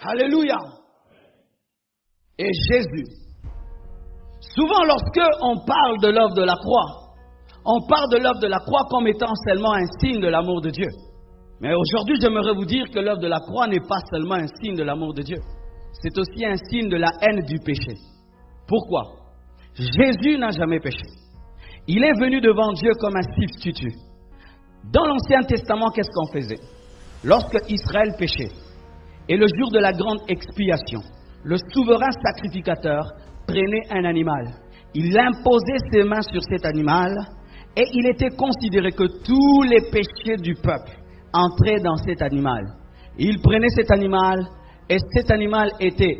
Alléluia. Et Jésus. Souvent, lorsque on parle de l'œuvre de la croix, on parle de l'œuvre de la croix comme étant seulement un signe de l'amour de Dieu. Mais aujourd'hui, j'aimerais vous dire que l'œuvre de la croix n'est pas seulement un signe de l'amour de Dieu. C'est aussi un signe de la haine du péché. Pourquoi? Jésus n'a jamais péché. Il est venu devant Dieu comme un substitut. Dans l'Ancien Testament, qu'est-ce qu'on faisait? Lorsque Israël péchait, et le jour de la grande expiation, le souverain sacrificateur prenait un animal. Il imposait ses mains sur cet animal et il était considéré que tous les péchés du peuple entraient dans cet animal. Il prenait cet animal et cet animal était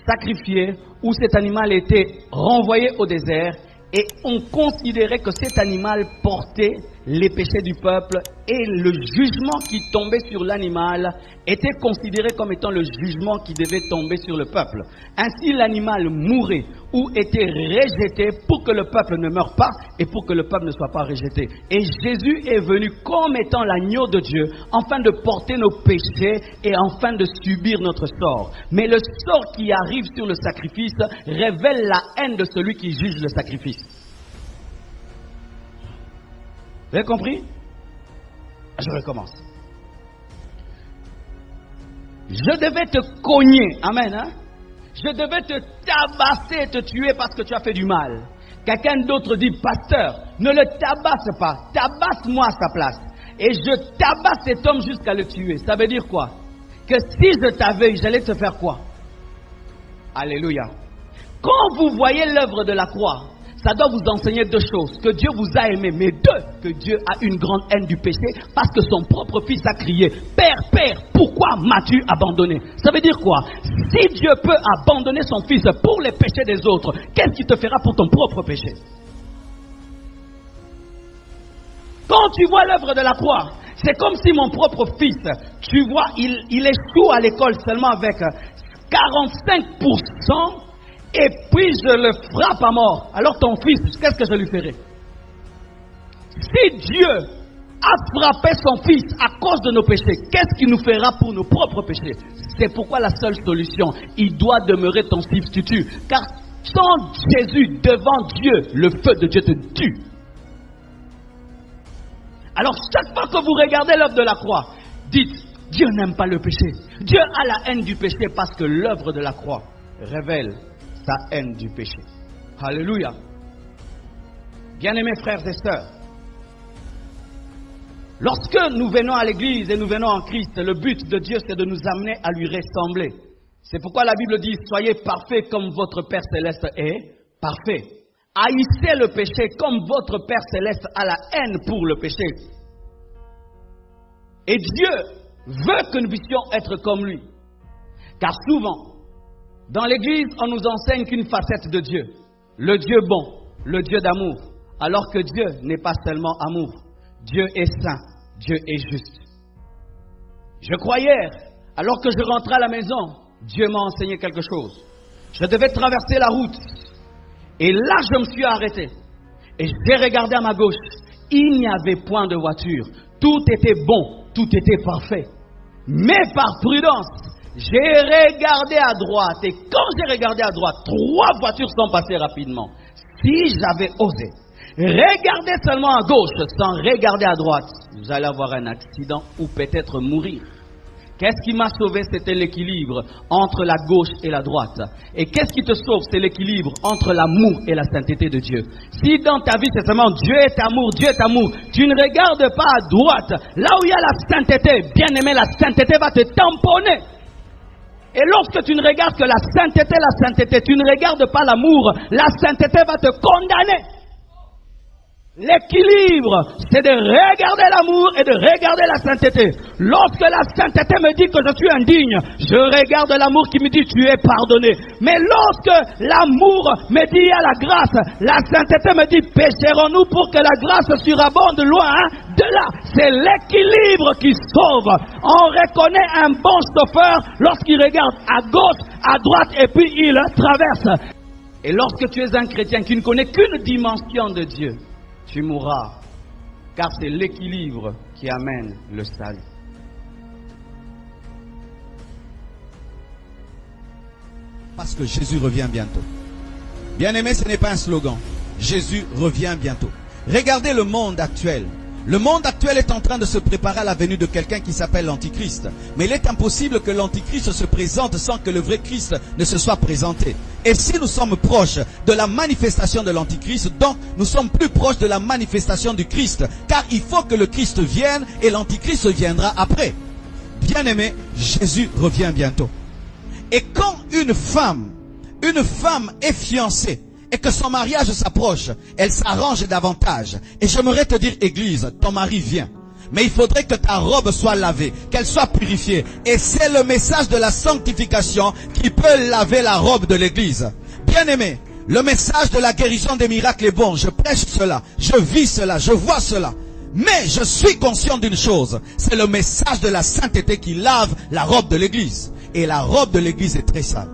sacrifié ou cet animal était renvoyé au désert et on considérait que cet animal portait les péchés du peuple et le jugement qui tombait sur l'animal était considéré comme étant le jugement qui devait tomber sur le peuple. Ainsi l'animal mourait ou était rejeté pour que le peuple ne meure pas et pour que le peuple ne soit pas rejeté. Et Jésus est venu comme étant l'agneau de Dieu afin de porter nos péchés et afin de subir notre sort. Mais le sort qui arrive sur le sacrifice révèle la haine de celui qui juge le sacrifice. Vous avez compris? Je recommence. Je devais te cogner, amen, hein? Je devais te tabasser, te tuer parce que tu as fait du mal. Quelqu'un d'autre dit, pasteur, ne le tabasse pas, tabasse-moi à sa place. Et je tabasse cet homme jusqu'à le tuer. Ça veut dire quoi? Que si je t'avais, j'allais te faire quoi? Alléluia. Quand vous voyez l'œuvre de la croix, ça doit vous enseigner deux choses. Que Dieu vous a aimé, mais deux, que Dieu a une grande haine du péché parce que son propre fils a crié, Père, Père, pourquoi m'as-tu abandonné? Ça veut dire quoi? Si Dieu peut abandonner son fils pour les péchés des autres, qu'est-ce qu'il te fera pour ton propre péché? Quand tu vois l'œuvre de la croix, c'est comme si mon propre fils, tu vois, il échoue à l'école seulement avec 45%. Et puis je le frappe à mort. Alors ton fils, qu'est-ce que je lui ferai? Si Dieu a frappé son fils à cause de nos péchés, qu'est-ce qu'il nous fera pour nos propres péchés? C'est pourquoi la seule solution, il doit demeurer ton substitut. Car sans Jésus devant Dieu, le feu de Dieu te tue. Alors chaque fois que vous regardez l'œuvre de la croix, dites, Dieu n'aime pas le péché. Dieu a la haine du péché parce que l'œuvre de la croix révèle sa haine du péché. Alléluia. Bien-aimés frères et sœurs, lorsque nous venons à l'église et nous venons en Christ, le but de Dieu c'est de nous amener à lui ressembler. C'est pourquoi la Bible dit, soyez parfaits comme votre Père Céleste est parfait. Haïssez le péché comme votre Père Céleste a la haine pour le péché. Et Dieu veut que nous puissions être comme lui. Car souvent, dans l'église, on nous enseigne qu'une facette de Dieu. Le Dieu bon, le Dieu d'amour. Alors que Dieu n'est pas seulement amour. Dieu est saint, Dieu est juste. Je crois hier, alors que je rentrais à la maison, Dieu m'a enseigné quelque chose. Je devais traverser la route. Et là, je me suis arrêté. Et j'ai regardé à ma gauche. Il n'y avait point de voiture. Tout était bon, tout était parfait. Mais par prudence, j'ai regardé à droite et quand j'ai regardé à droite, 3 voitures sont passées rapidement. Si j'avais osé regarder seulement à gauche sans regarder à droite, vous allez avoir un accident ou peut-être mourir. Qu'est-ce qui m'a sauvé? C'était l'équilibre entre la gauche et la droite. Et qu'est-ce qui te sauve? C'est l'équilibre entre l'amour et la sainteté de Dieu. Si dans ta vie c'est seulement Dieu est amour, Dieu est amour, tu ne regardes pas à droite. Là où il y a la sainteté, bien aimé, la sainteté va te tamponner. Et lorsque tu ne regardes que la sainteté, tu ne regardes pas l'amour, la sainteté va te condamner. L'équilibre, c'est de regarder l'amour et de regarder la sainteté. Lorsque la sainteté me dit que je suis indigne, je regarde l'amour qui me dit tu es pardonné. Mais lorsque l'amour me dit à la grâce, la sainteté me dit pécherons-nous pour que la grâce surabonde loin de là. C'est l'équilibre qui sauve. On reconnaît un bon chauffeur lorsqu'il regarde à gauche, à droite et puis il traverse. Et lorsque tu es un chrétien qui ne connaît qu'une dimension de Dieu, tu mourras, car c'est l'équilibre qui amène le salut. Parce que Jésus revient bientôt. Bien-aimé, ce n'est pas un slogan. Jésus revient bientôt. Regardez le monde actuel. Le monde actuel est en train de se préparer à la venue de quelqu'un qui s'appelle l'Antichrist. Mais il est impossible que l'Antichrist se présente sans que le vrai Christ ne se soit présenté. Et si nous sommes proches de la manifestation de l'Antichrist, donc nous sommes plus proches de la manifestation du Christ. Car il faut que le Christ vienne et l'Antichrist viendra après. Bien-aimé, Jésus revient bientôt. Et quand une femme est fiancée, et que son mariage s'approche, elle s'arrange davantage. Et j'aimerais te dire, Église, ton mari vient. Mais il faudrait que ta robe soit lavée, qu'elle soit purifiée. Et c'est le message de la sanctification qui peut laver la robe de l'Église. Bien-aimé, le message de la guérison des miracles est bon. Je prêche cela, je vis cela, je vois cela. Mais je suis conscient d'une chose, c'est le message de la sainteté qui lave la robe de l'Église. Et la robe de l'Église est très sale.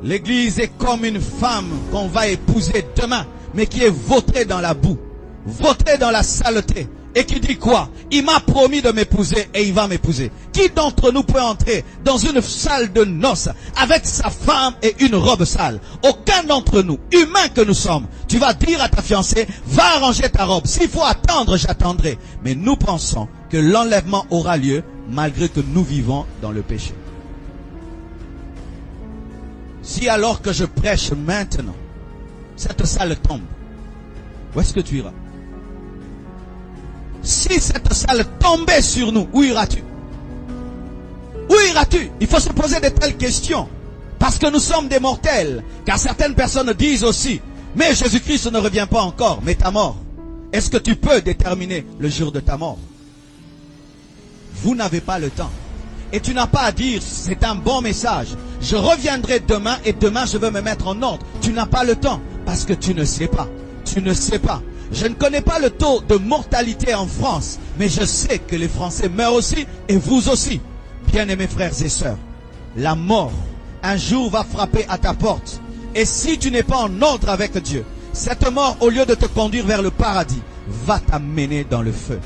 L'église est comme une femme qu'on va épouser demain, mais qui est vautrée dans la boue, vautrée dans la saleté, et qui dit quoi? Il m'a promis de m'épouser et il va m'épouser. Qui d'entre nous peut entrer dans une salle de noces avec sa femme et une robe sale? Aucun d'entre nous, humains que nous sommes. Tu vas dire à ta fiancée, va arranger ta robe. S'il faut attendre, j'attendrai. Mais nous pensons que l'enlèvement aura lieu malgré que nous vivons dans le péché. Si alors que je prêche maintenant, cette salle tombe, où est-ce que tu iras? Si cette salle tombait sur nous, où iras-tu? Où iras-tu? Il faut se poser de telles questions. Parce que nous sommes des mortels. Car certaines personnes disent aussi, mais Jésus-Christ ne revient pas encore, mais ta mort. Est-ce que tu peux déterminer le jour de ta mort? Vous n'avez pas le temps. Et tu n'as pas à dire, c'est un bon message. Je reviendrai demain et demain je veux me mettre en ordre. Tu n'as pas le temps parce que tu ne sais pas. Tu ne sais pas. Je ne connais pas le taux de mortalité en France, mais je sais que les Français meurent aussi et vous aussi. Bien-aimés frères et sœurs, la mort un jour va frapper à ta porte. Et si tu n'es pas en ordre avec Dieu, cette mort, au lieu de te conduire vers le paradis, va t'amener dans le feu.